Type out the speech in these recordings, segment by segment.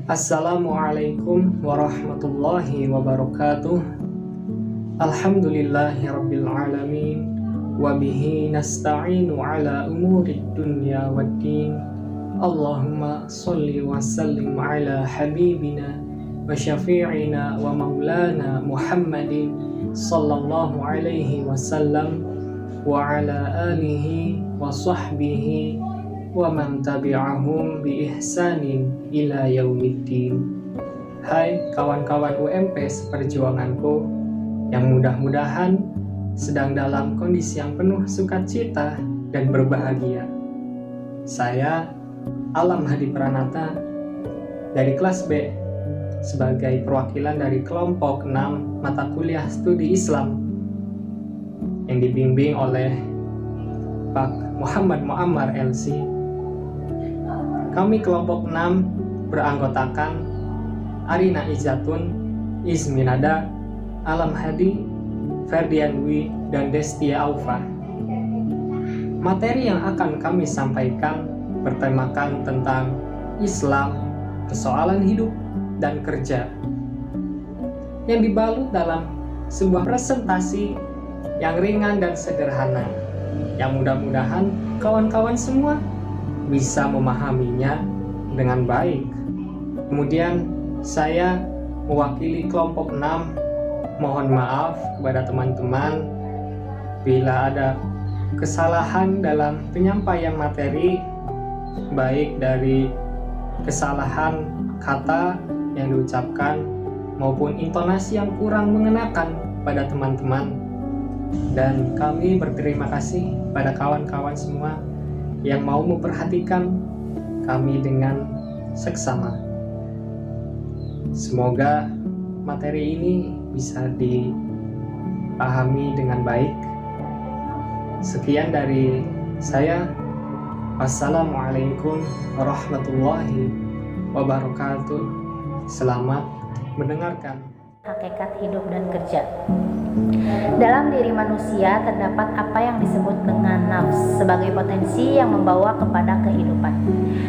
Assalamualaikum warahmatullahi wabarakatuh. Alhamdulillahi rabbil alamin. Wabihi nasta'inu ala umurid dunya waddin. Allahumma salli wa sallim ala habibina wa syafi'ina wa maulana Muhammadin sallallahu alaihi wasallam wa ala alihi wa sahbihi wa man tabi'ahum bi ihsanin ila yaumiddin. Hai kawan-kawan UMP seperjuanganku yang mudah-mudahan sedang dalam kondisi yang penuh sukacita dan berbahagia. Saya Alam Hadi Pranata dari kelas B sebagai perwakilan dari kelompok 6 mata kuliah studi Islam yang dibimbing oleh Pak Muhammad Muammar LC. Kami kelompok 6 beranggotakan Arina Izatun, Izminada, Alam Hadi, Ferdian Dwi, dan Destia Aufa. Materi yang akan kami sampaikan bertemakan tentang Islam, persoalan hidup, dan kerja, yang dibalut dalam sebuah presentasi yang ringan dan sederhana, yang mudah-mudahan kawan-kawan semua bisa memahaminya dengan baik. Kemudian saya mewakili kelompok 6 mohon maaf kepada teman-teman bila ada kesalahan dalam penyampaian materi, baik dari kesalahan kata yang diucapkan maupun intonasi yang kurang mengenakan pada teman-teman. Dan kami berterima kasih pada kawan-kawan semua yang mau memperhatikan kami dengan seksama. Semoga materi ini bisa dipahami dengan baik. Sekian dari saya. Wassalamualaikum warahmatullahi wabarakatuh. Selamat mendengarkan. Hakikat hidup dan kerja. Dalam diri manusia terdapat apa yang disebut dengan nafs sebagai potensi yang membawa kepada kehidupan.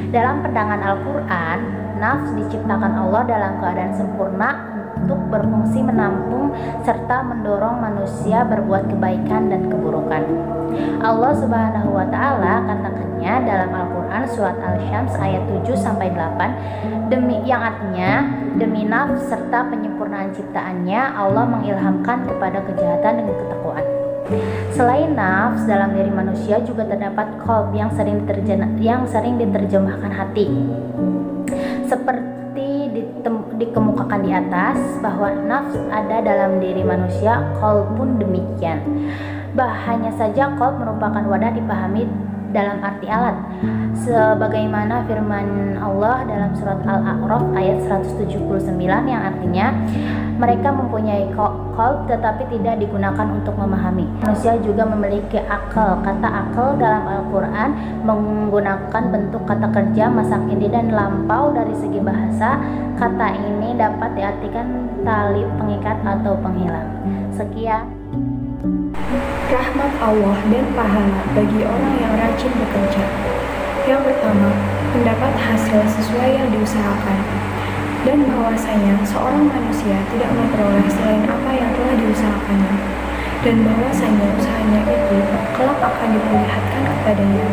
Dalam pandangan Al-Quran, nafs diciptakan Allah dalam keadaan sempurna untuk berfungsi menampung serta mendorong manusia berbuat kebaikan dan keburukan. Allah Subhanahu wa Ta'ala katakannya dalam Al-Quran surat Al-Syams ayat 7-8, yang artinya demi nafs serta penyempurnaan ciptaannya Allah mengilhamkan kepada kejahatan dengan ketakwaan. Selain nafs, dalam diri manusia juga terdapat qalb yang sering diterjemahkan hati. Seperti dikemukakan di atas bahwa nafs ada dalam diri manusia, qalb pun demikian. Hanya saja qalb merupakan wadah dipahami dalam arti alat, sebagaimana firman Allah dalam surat Al-A'raf ayat 179 yang artinya mereka mempunyai qalb tetapi tidak digunakan untuk memahami. Manusia juga memiliki akal. Kata akal dalam Al-Quran menggunakan bentuk kata kerja masa kini dan lampau. Dari segi bahasa, kata ini dapat diartikan tali pengikat atau penghilang. Sekian. Rahmat Allah dan pahala bagi orang yang rajin bekerja. Yang pertama, mendapat hasil sesuai yang diusahakan, dan bahwasanya seorang manusia tidak memperoleh selain apa yang telah diusahakannya, dan bahwasanya usahanya itu kelak akan diperlihatkan kepadanya.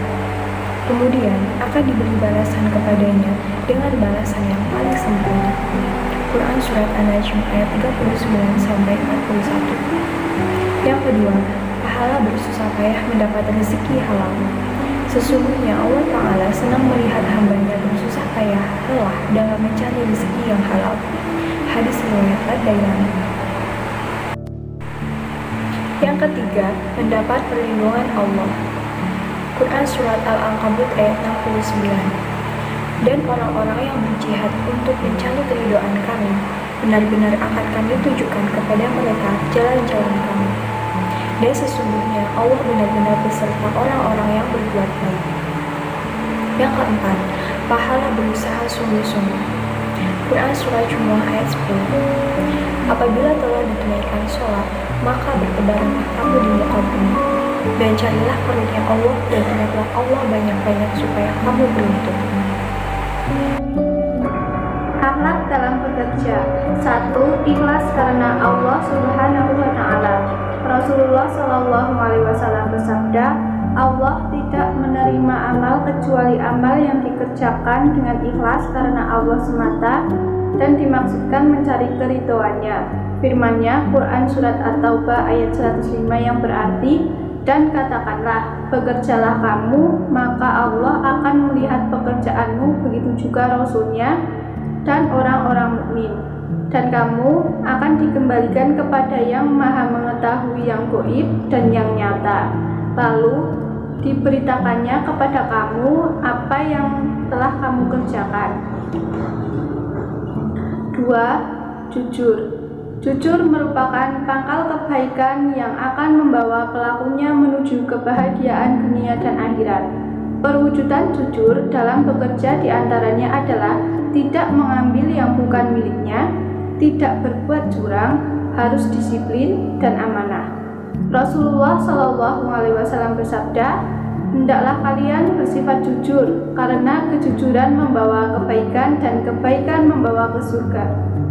Kemudian akan diberi balasan kepadanya dengan balasan yang paling sempurna. Quran Surat An-Najm ayat 39-41. Yang kedua, pahala bersusah payah mendapat rezeki halal. Sesungguhnya Allah Ta'ala senang melihat hambanya bersusah payah lelah dalam mencari rezeki yang halal. Hadis riwayat Ad-Dailami. Yang ketiga, mendapat perlindungan Allah. Quran Surat Al-Ankabut ayat 69. Dan orang-orang yang berjihad untuk mencari keridhaan kami, benar-benar akan kami tunjukkan kepada mereka jalan-jalan kami. Dan sesungguhnya Allah benar-benar beserta orang-orang yang berbuat baik. Yang keempat, pahala berusaha sungguh-sungguh. Quran Surah Jumu'ah ayat 10. Apabila telah ditunaikan sholat, maka bertebaranlah kamu di muka bumi, dan carilah karunia Allah dan ingatlah Allah banyak-banyak supaya kamu beruntung. bekerja. 1. Ikhlas karena Allah Subhanahu wa Ta'ala. Rasulullah Shallallahu Alaihi Wasallam bersabda, Allah tidak menerima amal kecuali amal yang dikerjakan dengan ikhlas karena Allah semata dan dimaksudkan mencari keridhoannya. Firman-Nya Quran Surat At-Taubah ayat 105 yang berarti, dan katakanlah, bekerjalah kamu, maka Allah akan melihat pekerjaanmu, begitu juga Rasul-Nya dan orang-orang mukmin. Dan kamu akan dikembalikan kepada yang maha mengetahui yang gaib dan yang nyata. Lalu diberitakannya kepada kamu apa yang telah kamu kerjakan. 2. Jujur. Jujur merupakan pangkal kebaikan yang akan membawa pelakunya menuju kebahagiaan dunia dan akhirat. Perwujudan jujur dalam bekerja diantaranya adalah tidak mengambil yang bukan miliknya, tidak berbuat curang, harus disiplin dan amanah. Rasulullah Shallallahu Alaihi Wasallam bersabda, hendaklah kalian bersifat jujur, karena kejujuran membawa kebaikan dan kebaikan membawa ke surga.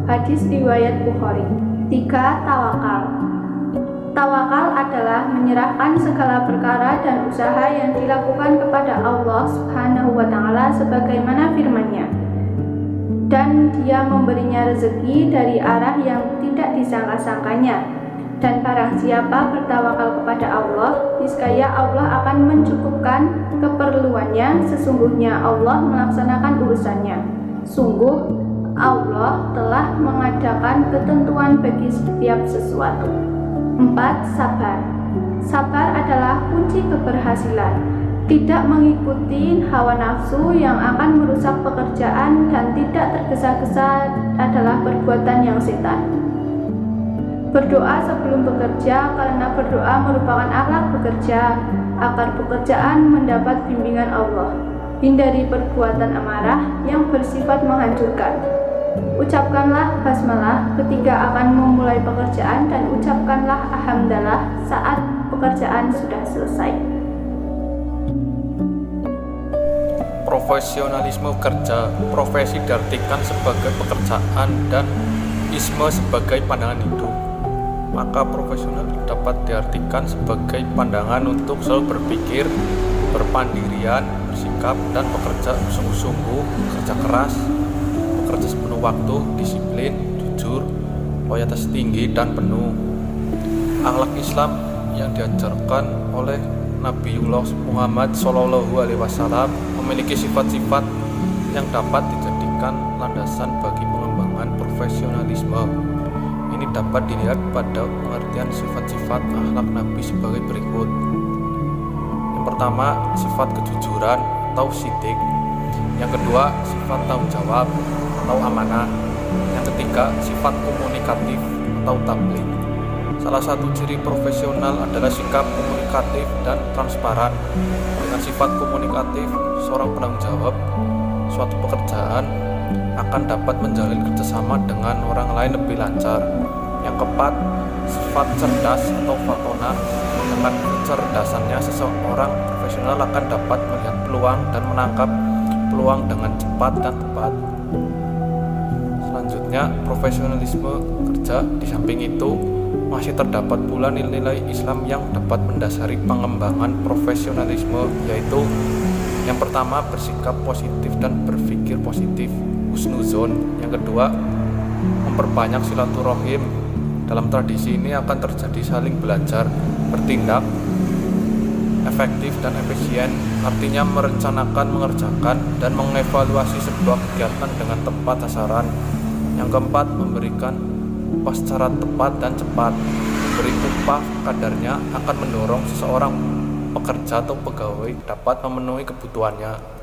Hadis riwayat Bukhari. 3. Tawakal. Tawakal adalah menyerahkan segala perkara dan usaha yang dilakukan kepada Allah Subhanahu wa Ta'ala sebagaimana firman-Nya. Dan Dia memberinya rezeki dari arah yang tidak disangka-sangkanya. Dan barang siapa bertawakal kepada Allah, niscaya Allah akan mencukupkan keperluannya. Sesungguhnya Allah melaksanakan urusannya. Sungguh Allah telah mengadakan ketentuan bagi setiap sesuatu. 4. Sabar. Sabar adalah kunci keberhasilan. Tidak mengikuti hawa nafsu yang akan merusak pekerjaan dan tidak tergesa-gesa adalah perbuatan yang setan. Berdoa sebelum bekerja, karena berdoa merupakan akhlak bekerja agar pekerjaan mendapat bimbingan Allah. Hindari perbuatan amarah yang bersifat menghancurkan. Ucapkanlah basmalah ketika akan memulai pekerjaan dan ucapkanlah alhamdulillah saat pekerjaan sudah selesai. Profesionalisme kerja. Profesi diartikan sebagai pekerjaan dan isme sebagai pandangan hidup. Maka profesional dapat diartikan sebagai pandangan untuk selalu berpikir, berpandirian, bersikap, dan bekerja sungguh-sungguh, kerja keras, bekerja sepenuh waktu, disiplin, jujur, loyalitas tinggi, dan penuh. Akhlak Islam yang diajarkan oleh Nabiullah Muhammad SAW memiliki sifat-sifat yang dapat dijadikan landasan bagi pengembangan profesionalisme. Ini dapat dilihat pada pengertian sifat-sifat akhlak Nabi sebagai berikut. Yang pertama, sifat kejujuran atau sidik. Yang kedua, sifat tanggung jawab atau amanah. Yang ketiga, sifat komunikatif atau tabligh. Salah satu ciri profesional adalah sikap komunikatif dan transparan. Dengan sifat komunikatif, seorang penanggung jawab suatu pekerjaan akan dapat menjalin kerjasama dengan orang lain lebih lancar. Yang keempat, sifat cerdas atau fatona. Dengan kecerdasannya, seseorang profesional akan dapat melihat peluang dan menangkap peluang dengan cepat dan tepat. Selanjutnya, profesionalisme kerja. Di samping itu, masih terdapat pula nilai-nilai Islam yang dapat mendasari pengembangan profesionalisme, yaitu yang pertama, bersikap positif dan berpikir positif, husnuzon. Yang kedua, memperbanyak silaturahim. Dalam tradisi ini akan terjadi saling belajar, bertindak efektif dan efisien, artinya merencanakan, mengerjakan, dan mengevaluasi sebuah kegiatan dengan tepat sasaran. Yang keempat, memberikan upah secara tepat dan cepat. Beri upah kadarnya akan mendorong seseorang pekerja atau pegawai dapat memenuhi kebutuhannya.